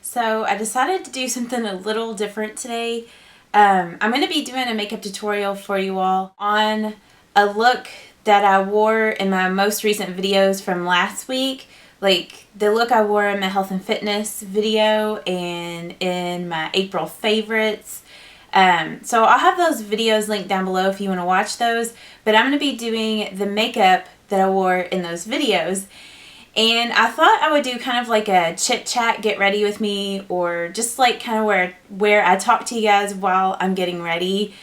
So I decided to do something a little different today. I'm going to be doing a makeup tutorial for you all on a look that I wore in my most recent videos from last week. Like the look I wore in my health and fitness video and in my April favorites. So I'll have those videos linked down below if you want to watch those. But I'm going to be doing the makeup that I wore in those videos. And I thought I would do kind of like a chit chat, get ready with me, or just like kind of where I talk to you guys while I'm getting ready.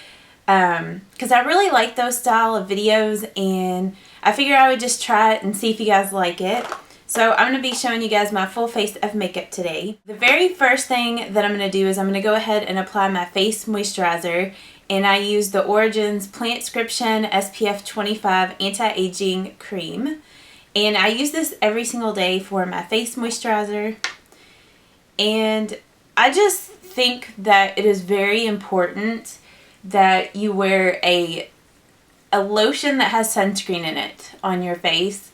Because I really like those style of videos, and I figured I would just try it and see if you guys like it. So I'm going to be showing you guys my full face of makeup today. The very first thing that I'm going to do is I'm going to go ahead and apply my face moisturizer. And I use the Origins Plantscription SPF 25 Anti-Aging Cream. And I use this every single day for my face moisturizer. And I just think that it is very important that you wear a lotion that has sunscreen in it on your face.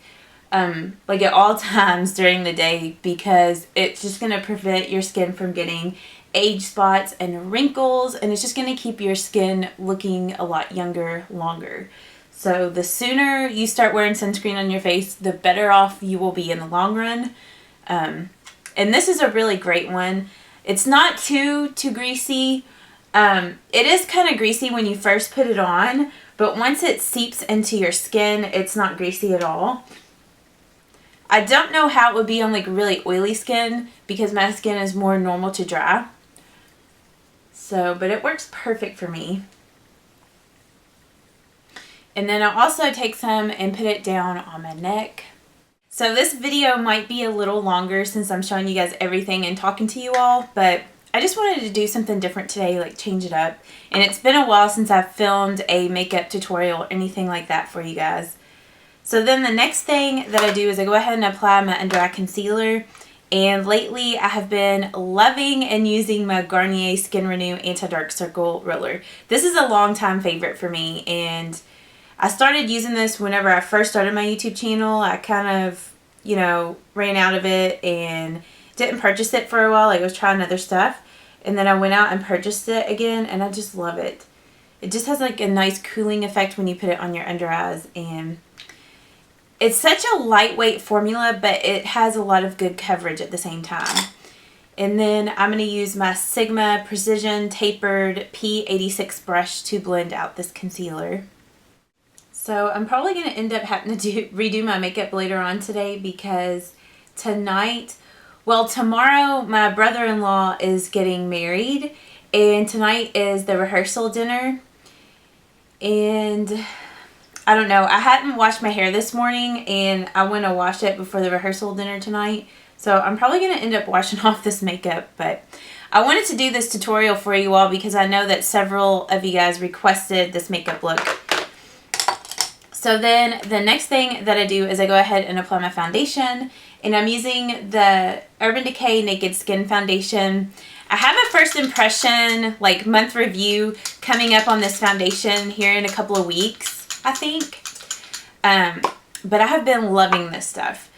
Like at all times during the day, because it's just going to prevent your skin from getting age spots and wrinkles, and it's just going to keep your skin looking a lot younger longer. So the sooner you start wearing sunscreen on your face, the better off you will be in the long run. And this is a really great one. It's not too greasy. It is kind of greasy when you first put it on, but once it seeps into your skin, it's not greasy at all. I don't know how it would be on like really oily skin, because my skin is more normal to dry. So, but it works perfect for me. And then I'll also take some and put it down on my neck. So this video might be a little longer since I'm showing you guys everything and talking to you all, but I just wanted to do something different today, like change it up. And it's been a while since I've filmed a makeup tutorial or anything like that for you guys. So then the next thing that I do is I go ahead and apply my under eye concealer. And lately I have been loving and using my Garnier Skin Renew Anti-Dark Circle Roller. This is a long time favorite for me, and I started using this whenever I first started my YouTube channel. I kind of, ran out of it and didn't purchase it for a while. Like I was trying other stuff. And then I went out and purchased it again, and I just love it. It just has like a nice cooling effect when you put it on your under eyes. And it's such a lightweight formula, but it has a lot of good coverage at the same time. And then I'm going to use my Sigma Precision Tapered P86 brush to blend out this concealer. So I'm probably going to end up having to redo my makeup later on today, because tomorrow my brother-in-law is getting married, and tonight is the rehearsal dinner. And I don't know, I hadn't washed my hair this morning, and I want to wash it before the rehearsal dinner tonight. So I'm probably going to end up washing off this makeup, but I wanted to do this tutorial for you all because I know that several of you guys requested this makeup look. So then the next thing that I do is I go ahead and apply my foundation, and I'm using the Urban Decay Naked Skin Foundation. I have a first impression, like month review coming up on this foundation here in a couple of weeks, I think. But I have been loving this stuff.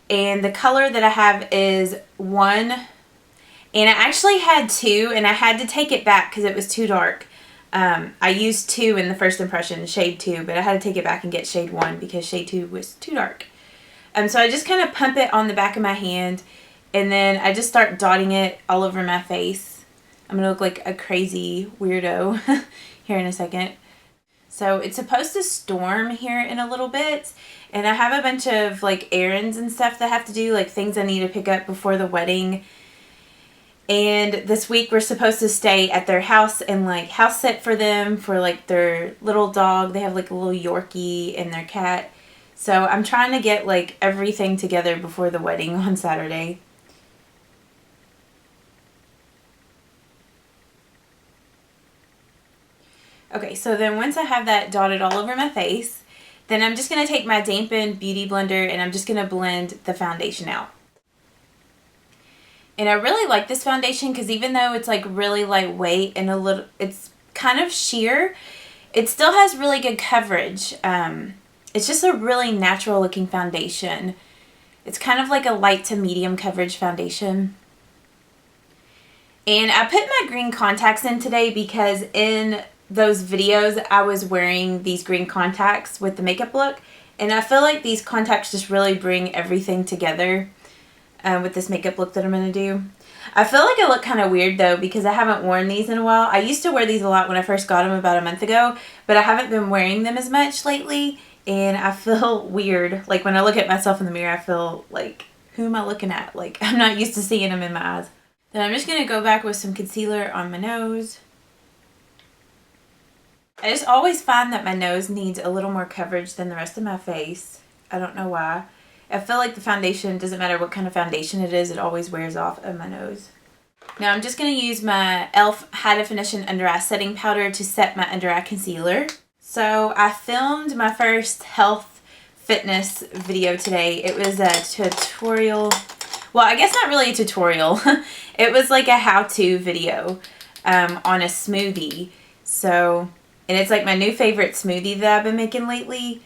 And the color that I have is 1. And I actually had 2, and I had to take it back because it was too dark. I used 2 in the first impression, shade 2, but I had to take it back and get shade 1 because shade 2 was too dark. So I just kind of pump it on the back of my hand, and then I just start dotting it all over my face. I'm going to look like a crazy weirdo here in a second. So it's supposed to storm here in a little bit, and I have a bunch of like errands and stuff that I have to do, like things I need to pick up before the wedding. And this week we're supposed to stay at their house and like house sit for them for like their little dog. They have like a little Yorkie and their cat. So I'm trying to get like everything together before the wedding on Saturday. Okay, so then once I have that dotted all over my face, then I'm just going to take my dampened beauty blender and I'm just going to blend the foundation out. And I really like this foundation because even though it's like really lightweight and it's kind of sheer, it still has really good coverage. It's just a really natural looking foundation. It's kind of like a light to medium coverage foundation. And I put my green contacts in today because in those videos I was wearing these green contacts with the makeup look. And I feel like these contacts just really bring everything together with this makeup look that I'm going to do. I feel like I look kind of weird though because I haven't worn these in a while. I used to wear these a lot when I first got them about a month ago, but I haven't been wearing them as much lately. And I feel weird. Like when I look at myself in the mirror, I feel like, who am I looking at? Like I'm not used to seeing them in my eyes. Then I'm just going to go back with some concealer on my nose. I just always find that my nose needs a little more coverage than the rest of my face. I don't know why. I feel like the foundation, doesn't matter what kind of foundation it is, it always wears off of my nose. Now I'm just going to use my e.l.f. High Definition Under Eye Setting Powder to set my under eye concealer. So I filmed my first health fitness video today. It was a tutorial. Well, I guess not really a tutorial. It was like a how-to video on a smoothie. So, and it's like my new favorite smoothie that I've been making lately.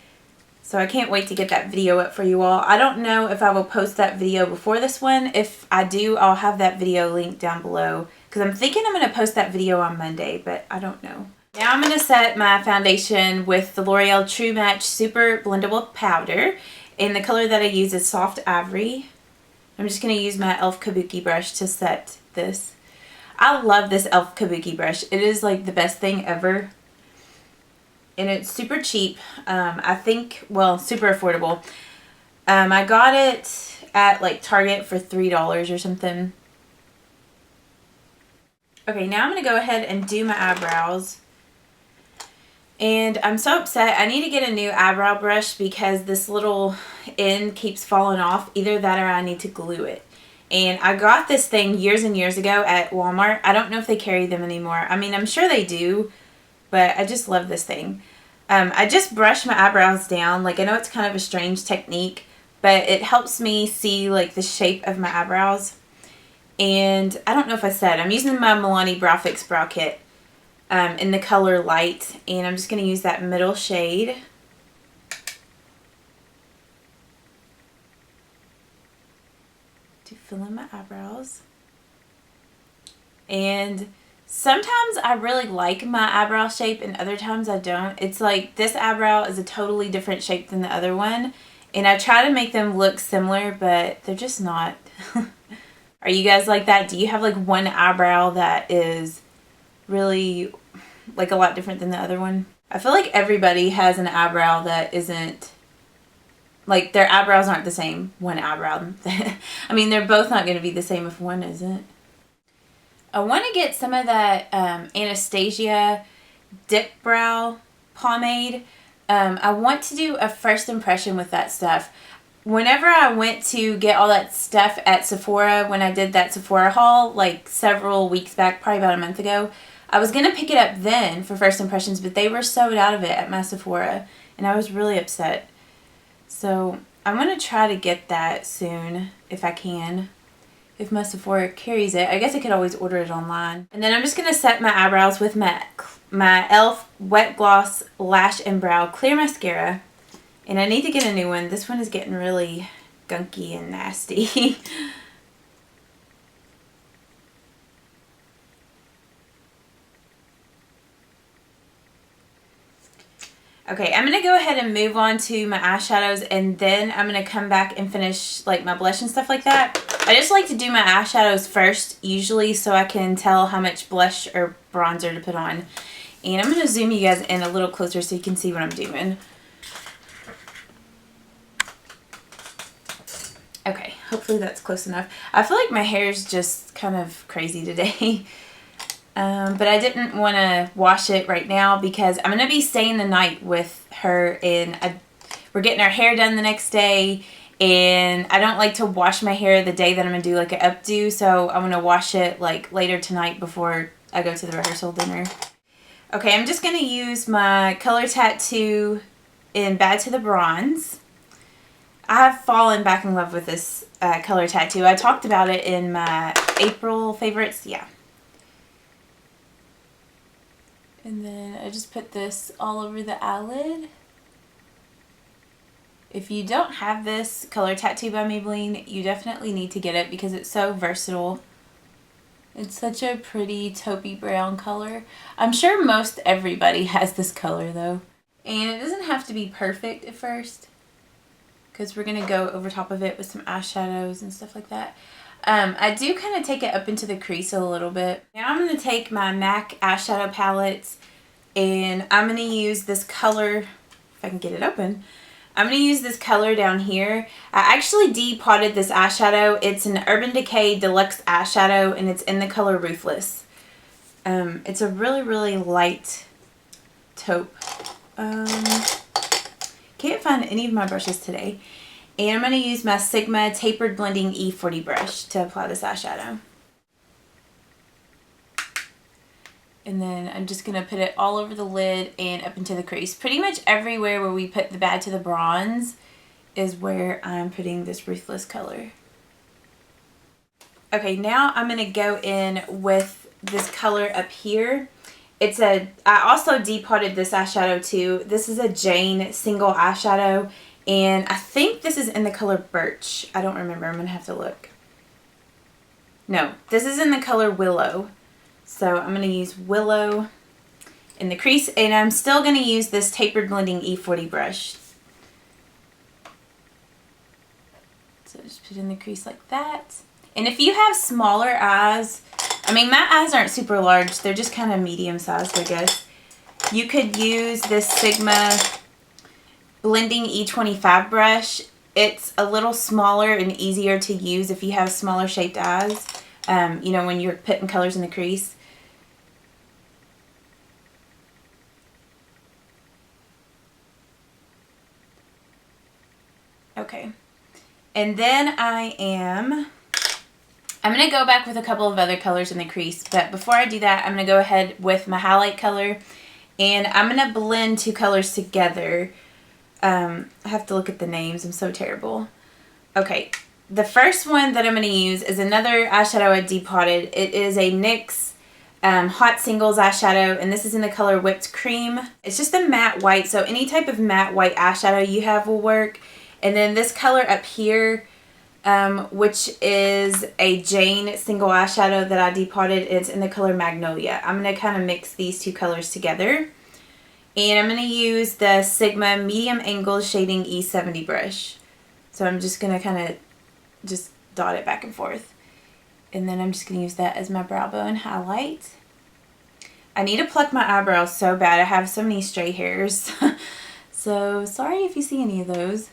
So I can't wait to get that video up for you all. I don't know if I will post that video before this one. If I do, I'll have that video linked down below. Because I'm thinking I'm going to post that video on Monday, but I don't know. Now I'm going to set my foundation with the L'Oreal True Match Super Blendable Powder. And the color that I use is Soft Ivory. I'm just going to use my e.l.f. Kabuki brush to set this. I love this e.l.f. Kabuki brush. It is like the best thing ever. And it's super cheap. I think, well, super affordable. I got it at like Target for $3 or something. Okay, now I'm going to go ahead and do my eyebrows. And I'm so upset. I need to get a new eyebrow brush because this little end keeps falling off. Either that or I need to glue it. And I got this thing years and years ago at Walmart. I don't know if they carry them anymore. I mean, I'm sure they do. But I just love this thing. I just brush my eyebrows down. Like, I know it's kind of a strange technique, but it helps me see, like, the shape of my eyebrows. And I don't know if I said, I'm using my Milani Brow Fix Brow Kit in the color Light. And I'm just going to use that middle shade. To fill in my eyebrows. And sometimes I really like my eyebrow shape and other times I don't. It's like this eyebrow is a totally different shape than the other one. And I try to make them look similar, but they're just not. Are you guys like that? Do you have like one eyebrow that is really like a lot different than the other one? I feel like everybody has an eyebrow that isn't, like their eyebrows aren't the same. One eyebrow. I mean, they're both not going to be the same if one isn't. I want to get some of that Anastasia Dip Brow Pomade. I want to do a first impression with that stuff. Whenever I went to get all that stuff at Sephora, when I did that Sephora haul, like several weeks back, probably about a month ago, I was going to pick it up then for first impressions, but they were sold out of it at my Sephora, and I was really upset. So I'm going to try to get that soon, if I can. If my Sephora carries it. I guess I could always order it online. And then I'm just going to set my eyebrows with my e.l.f. Wet Gloss Lash and Brow Clear Mascara. And I need to get a new one. This one is getting really gunky and nasty. Okay, I'm going to go ahead and move on to my eyeshadows, and then I'm going to come back and finish like my blush and stuff like that. I just like to do my eyeshadows first, usually, so I can tell how much blush or bronzer to put on. And I'm going to zoom you guys in a little closer so you can see what I'm doing. Okay, hopefully that's close enough. I feel like my hair is just kind of crazy today. But I didn't want to wash it right now because I'm going to be staying the night with her, and we're getting our hair done the next day, and I don't like to wash my hair the day that I'm going to do like an updo, so I'm going to wash it like later tonight before I go to the rehearsal dinner. Okay, I'm just going to use my Color Tattoo in Bad to the Bronze. I have fallen back in love with this Color Tattoo. I talked about it in my April favorites, yeah. And then I just put this all over the eyelid. If you don't have this Color Tattoo by Maybelline, you definitely need to get it because it's so versatile. It's such a pretty taupey brown color. I'm sure most everybody has this color though. And it doesn't have to be perfect at first, because we're going to go over top of it with some eyeshadows and stuff like that. I do kind of take it up into the crease a little bit. Now I'm going to take my MAC eyeshadow palettes, and I'm going to use this color, if I can get it open. I'm going to use this color down here. I actually depotted this eyeshadow. It's an Urban Decay Deluxe eyeshadow, and it's in the color Ruthless. It's a really, really light taupe. Can't find any of my brushes today. And I'm going to use my Sigma Tapered Blending E40 brush to apply this eyeshadow. And then I'm just going to put it all over the lid and up into the crease. Pretty much everywhere where we put the Bad to the Bronze is where I'm putting this Ruthless color. Okay, now I'm going to go in with this color up here. I also depotted this eyeshadow too. This is a Jane single eyeshadow, and I think this is in the color Birch. I don't remember. I'm going to have to look. No, this is in the color Willow. So I'm going to use Willow in the crease, and I'm still going to use this Tapered Blending E40 brush. So just put it in the crease like that. And if you have smaller eyes, I mean, my eyes aren't super large. They're just kind of medium sized, I guess. You could use this Sigma Blending E25 brush. It's a little smaller and easier to use if you have smaller shaped eyes, you know, when you're putting colors in the crease. Okay. And then I'm going to go back with a couple of other colors in the crease, but before I do that, I'm going to go ahead with my highlight color, and I'm going to blend two colors together. I have to look at the names. I'm so terrible. Okay, the first one that I'm going to use is another eyeshadow I depotted. It is a NYX Hot Singles eyeshadow, and this is in the color Whipped Cream. It's just a matte white, so any type of matte white eyeshadow you have will work. And then this color up here, which is a Jane single eyeshadow that I depotted. It's in the color Magnolia. I'm going to kind of mix these two colors together. And I'm going to use the Sigma Medium Angle Shading E70 brush. So I'm just going to kind of just dot it back and forth. And then I'm just going to use that as my brow bone highlight. I need to pluck my eyebrows so bad. I have so many stray hairs. So sorry if you see any of those.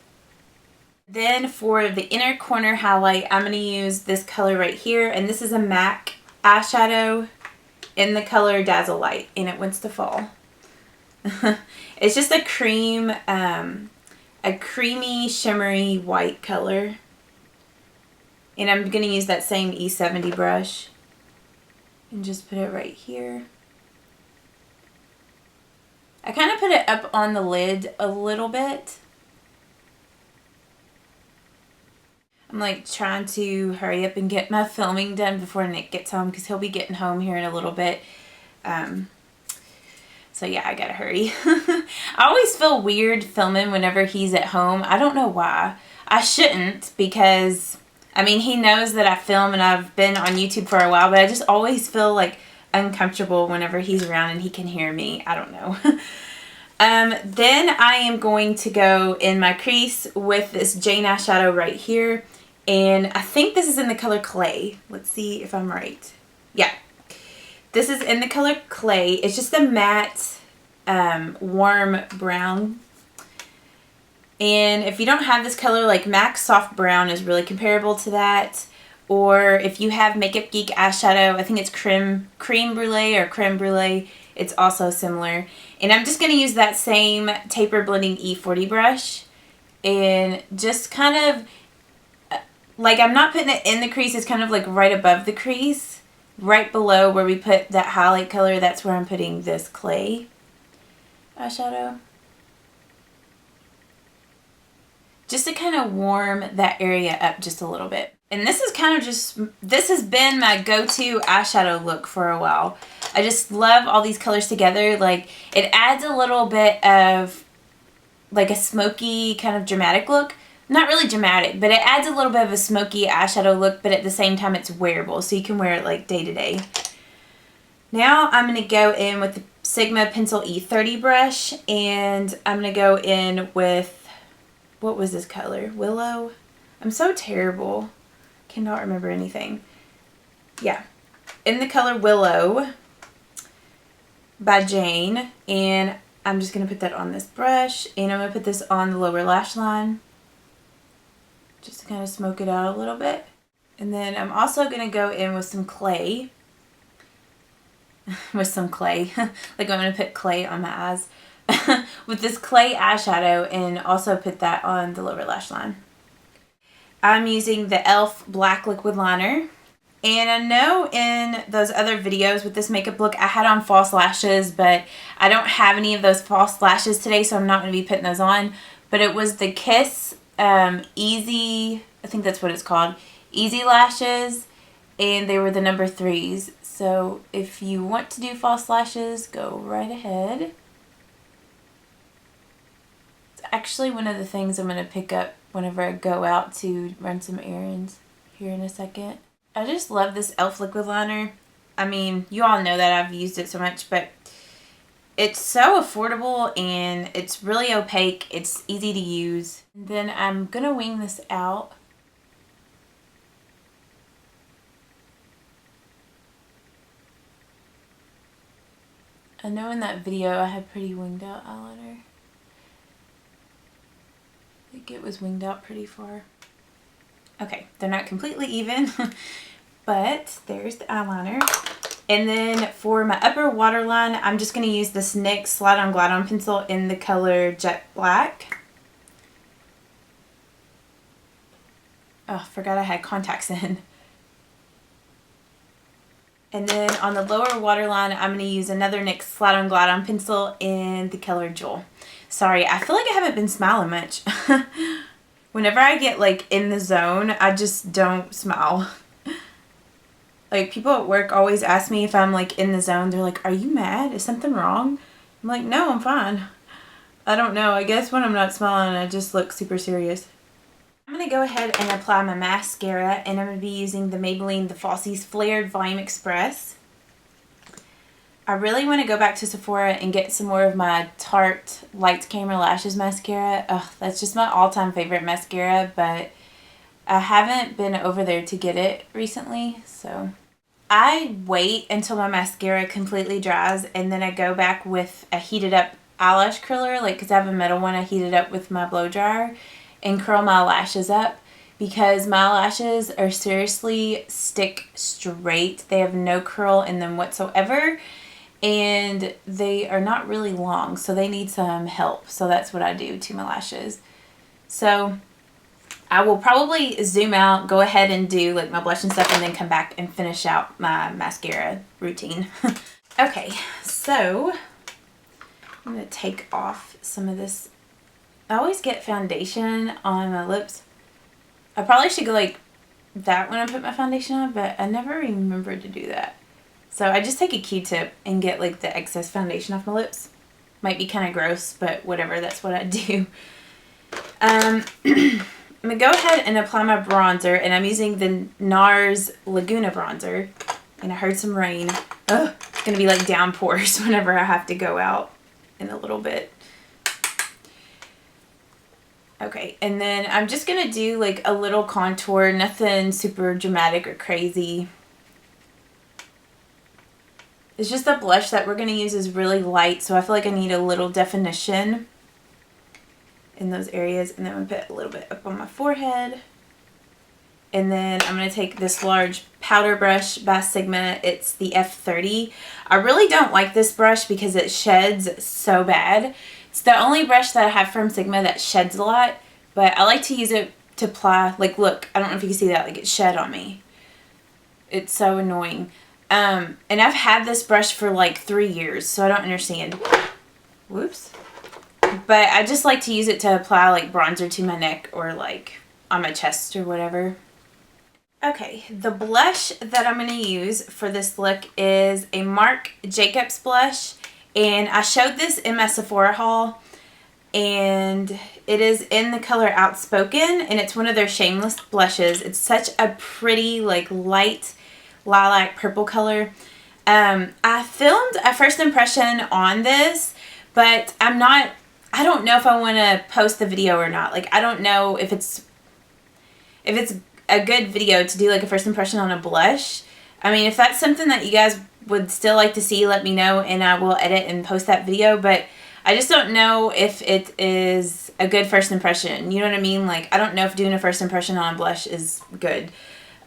Then for the inner corner highlight, I'm going to use this color right here, and this is a MAC eyeshadow in the color Dazzle Light, and it wants to fall. It's just a creamy, shimmery white color, and I'm going to use that same E70 brush and just put it right here. I kind of put it up on the lid a little bit. I'm like trying to hurry up and get my filming done before Nick gets home, because he'll be getting home here in a little bit. So yeah, I gotta hurry. I always feel weird filming whenever he's at home. I don't know why. I shouldn't, because I mean, he knows that I film and I've been on YouTube for a while, but I just always feel like uncomfortable whenever he's around and he can hear me. I don't know. Then I am going to go in my crease with this Jane eyeshadow right here. And I think this is in the color Clay. Let's see if I'm right. Yeah. This is in the color Clay. It's just a matte, warm brown. And if you don't have this color, like MAC Soft Brown is really comparable to that. Or if you have Makeup Geek eyeshadow, I think it's Creme Brulee or Creme Brulee. It's also similar. And I'm just going to use that same Taper Blending E40 brush. And just kind of, like, I'm not putting it in the crease. It's kind of like right above the crease. Right below where we put that highlight color, that's where I'm putting this Clay eyeshadow. Just to kind of warm that area up just a little bit. And this is kind of just, this has been my go-to eyeshadow look for a while. I just love all these colors together. Like, it adds a little bit of like a smoky kind of dramatic look, not really dramatic, but it adds a little bit of a smoky eyeshadow look, but at the same time it's wearable, so you can wear it like day to day. Now I'm going to go in with the Sigma Pencil E30 brush, and I'm going to go in with, what was this color? Willow? I'm so terrible. Cannot remember anything. Yeah. In the color Willow by Jane, and I'm just going to put that on this brush, and I'm going to put this on the lower lash line just to kind of smoke it out a little bit. And then I'm also going to go in with some clay. With some clay. Like I'm going to put clay on my eyes. With this clay eyeshadow, and also put that on the lower lash line. I'm using the e.l.f. Black Liquid Liner. And I know in those other videos with this makeup look, I had on false lashes, but I don't have any of those false lashes today, so I'm not going to be putting those on. But it was the Kiss Easy, I think that's what it's called, Easy Lashes, and they were the number 3s. So if you want to do false lashes, go right ahead. It's actually one of the things I'm going to pick up whenever I go out to run some errands here in a second. I just love this e.l.f. liquid liner. I mean, you all know that I've used it so much, but it's so affordable and it's really opaque. It's easy to use. And then I'm going to wing this out. I know in that video I had pretty winged out eyeliner. I think it was winged out pretty far. Okay, they're not completely even, but there's the eyeliner. And then for my upper waterline, I'm just going to use this NYX Slide On Glide On pencil in the color Jet Black. Oh, I forgot I had contacts in. And then on the lower waterline, I'm going to use another NYX Slide On Glide On pencil in the color Jewel. Sorry, I feel like I haven't been smiling much. Whenever I get like in the zone, I just don't smile. Like people at work always ask me if I'm like in the zone. They're like, "Are you mad? Is something wrong?" I'm like, "No, I'm fine." I don't know. I guess when I'm not smiling, I just look super serious. I'm going to go ahead and apply my mascara, and I'm going to be using the Maybelline The Falsies Flared Volume Express. I really want to go back to Sephora and get some more of my Tarte Lights Camera Lashes mascara. Ugh, that's just my all-time favorite mascara, but I haven't been over there to get it recently, so I wait until my mascara completely dries, and then I go back with a heated up eyelash curler, like because I have a metal one I heated up with my blow dryer, and curl my lashes up, because my lashes are seriously stick straight. They have no curl in them whatsoever, and they are not really long, so they need some help. So that's what I do to my lashes. So I will probably zoom out, go ahead and do like my blush and stuff, and then come back and finish out my mascara routine. Okay, so I'm going to take off some of this. I always get foundation on my lips. I probably should go like that when I put my foundation on, but I never remember to do that. So I just take a Q-tip and get like the excess foundation off my lips. Might be kind of gross, but whatever, that's what I do. I'm going to go ahead and apply my bronzer, and I'm using the NARS Laguna bronzer. And I heard some rain. Ugh, it's going to be like downpours whenever I have to go out in a little bit. Okay, and then I'm just going to do like a little contour, nothing super dramatic or crazy. It's just the blush that we're going to use is really light, so I feel like I need a little definition in those areas. And then I'm going to put a little bit up on my forehead. And then I'm going to take this large powder brush by Sigma. It's the F30. I really don't like this brush because it sheds so bad. It's the only brush that I have from Sigma that sheds a lot, but I like to use it to apply, like look, I don't know if you can see that, like it shed on me. It's so annoying. And I've had this brush for like 3 years, so I don't understand. Whoops. But I just like to use it to apply like bronzer to my neck or like on my chest or whatever. Okay, the blush that I'm going to use for this look is a Marc Jacobs blush. And I showed this in my Sephora haul, and It is in the color Outspoken, and it's one of their Shameless blushes. It's such a pretty, like, light lilac purple color. I filmed a first impression on this, but I don't know if I want to post the video or not. Like, I don't know if it's a good video to do like a first impression on a blush. I mean, if that's something that you guys would still like to see, let me know and I will edit and post that video. But I just don't know if it is a good first impression. You know what I mean? Like, I don't know if doing a first impression on a blush is good.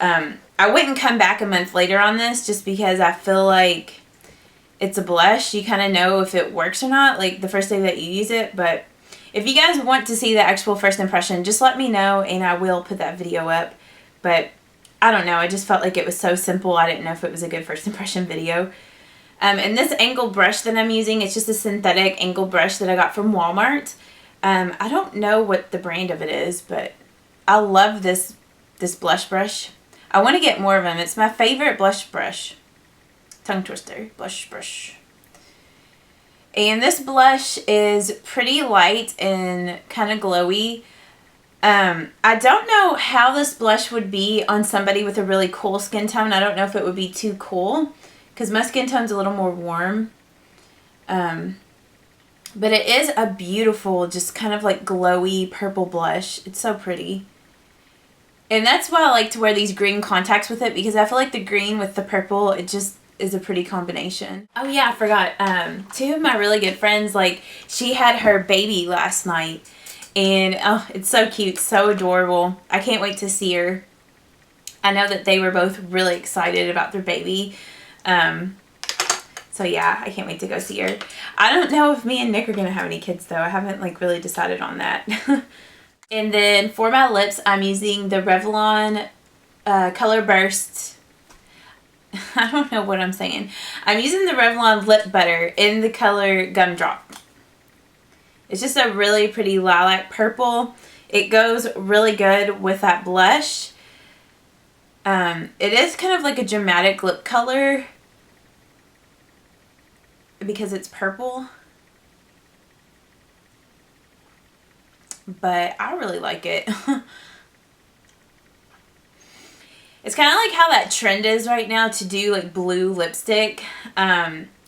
I wouldn't come back a month later on this just because I feel like it's a blush. You kind of know if it works or not, like the first day that you use it. But if you guys want to see the actual first impression, just let me know and I will put that video up. But I don't know, I just felt like it was so simple. I didn't know if it was a good first impression video. And this angled brush that I'm using, it's just a synthetic angled brush that I got from Walmart. I don't know what the brand of it is, but I love this blush brush. I want to get more of them. It's my favorite blush brush. Tongue twister, blush brush. And this blush is pretty light and kind of glowy. I don't know how this blush would be on somebody with a really cool skin tone. I don't know if it would be too cool because my skin tone's a little more warm. But it is a beautiful, just kind of like glowy purple blush. It's so pretty. And that's why I like to wear these green contacts with it, because I feel like the green with the purple, it just is a pretty combination. Oh yeah, I forgot. Two of my really good friends, like, she had her baby last night. And oh, it's so cute, so adorable. I can't wait to see her. I know that they were both really excited about their baby. So yeah, I can't wait to go see her. I don't know if me and Nick are going to have any kids though. I haven't like really decided on that. And then for my lips, I'm using the Revlon Color Burst. I don't know what I'm saying. I'm using the Revlon Lip Butter in the color Gumdrop. It's just a really pretty lilac purple. It goes really good with that blush. It is kind of like a dramatic lip color because it's purple. But I really like it. It's kind of like how that trend is right now to do like blue lipstick.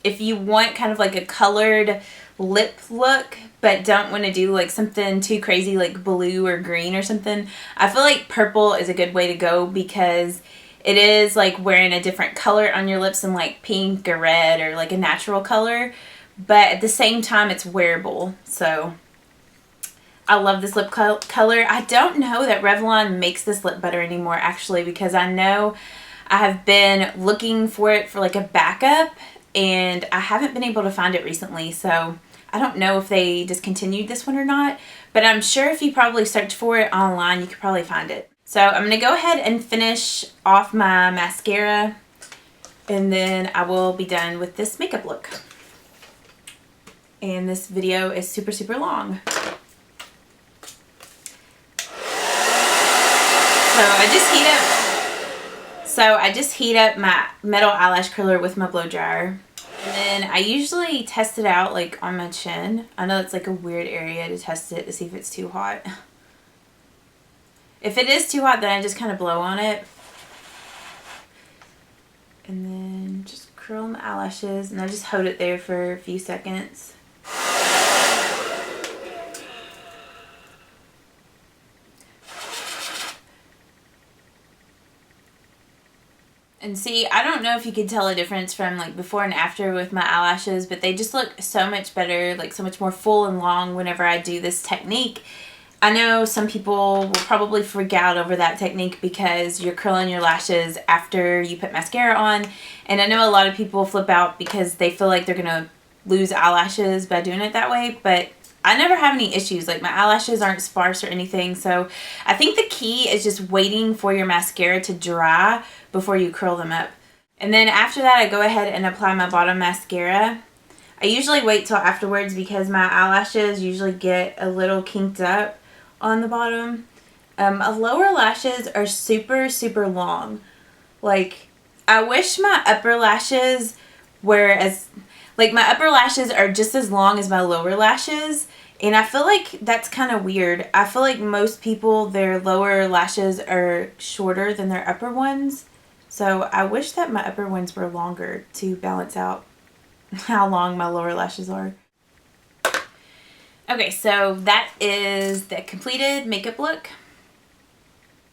If you want kind of like a colored lip look but don't want to do like something too crazy like blue or green or something, I feel like purple is a good way to go because it is like wearing a different color on your lips than like pink or red or like a natural color, but at the same time it's wearable. So I love this lip color. I don't know that Revlon makes this lip butter anymore actually, because I know I have been looking for it for like a backup and I haven't been able to find it recently. So I don't know if they discontinued this one or not, but I'm sure if you probably search for it online, you could probably find it. So I'm going to go ahead and finish off my mascara and then I will be done with this makeup look. And this video is super, super long. So I just heat up my metal eyelash curler with my blow dryer. And then I usually test it out like on my chin. I know it's like a weird area to test it to see if it's too hot. If it is too hot, then I just kind of blow on it. And then just curl my eyelashes and I just hold it there for a few seconds. And see, I don't know if you could tell a difference from like before and after with my eyelashes, but they just look so much better, like so much more full and long whenever I do this technique. I know some people will probably freak out over that technique because you're curling your lashes after you put mascara on. And I know a lot of people flip out because they feel like they're going to lose eyelashes by doing it that way, but I never have any issues. Like my eyelashes aren't sparse or anything. So I think the key is just waiting for your mascara to dry before you curl them up. And then after that, I go ahead and apply my bottom mascara. I usually wait till afterwards because my eyelashes usually get a little kinked up on the bottom. My lower lashes are super, super long. Like, I wish my upper lashes were as... Like, my upper lashes are just as long as my lower lashes, And I feel like that's kind of weird. I feel like most people, their lower lashes are shorter than their upper ones. So I wish that my upper ones were longer to balance out how long my lower lashes are. Okay, so that is the completed makeup look.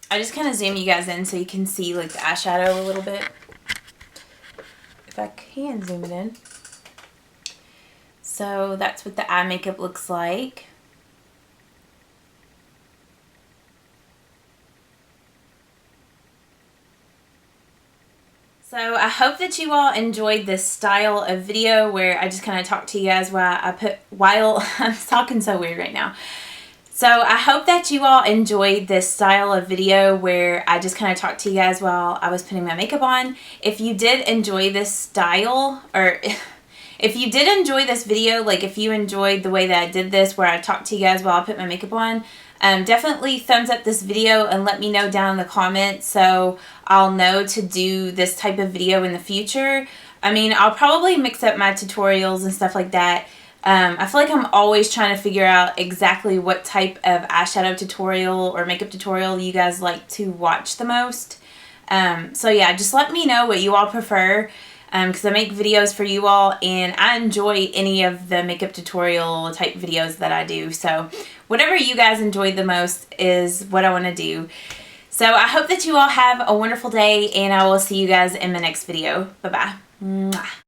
I just kind of zoom you guys in so you can see like the eyeshadow a little bit. If I can zoom it in. So that's what the eye makeup looks like. So I hope that you all enjoyed this style of video where I just kind of talk to you guys while I'm talking so weird right now. So I hope that you all enjoyed this style of video where I just kind of talked to you guys while I was putting my makeup on. If you did enjoy this style, or if you did enjoy this video, like if you enjoyed the way that I did this where I talked to you guys while I put my makeup on, definitely thumbs up this video and let me know down in the comments so I'll know to do this type of video in the future. I mean, I'll probably mix up my tutorials and stuff like that. I feel like I'm always trying to figure out exactly what type of eyeshadow tutorial or makeup tutorial you guys like to watch the most. So yeah, just let me know what you all prefer. Because I make videos for you all and I enjoy any of the makeup tutorial type videos that I do. So whatever you guys enjoy the most is what I want to do. So I hope that you all have a wonderful day and I will see you guys in the next video. Bye-bye.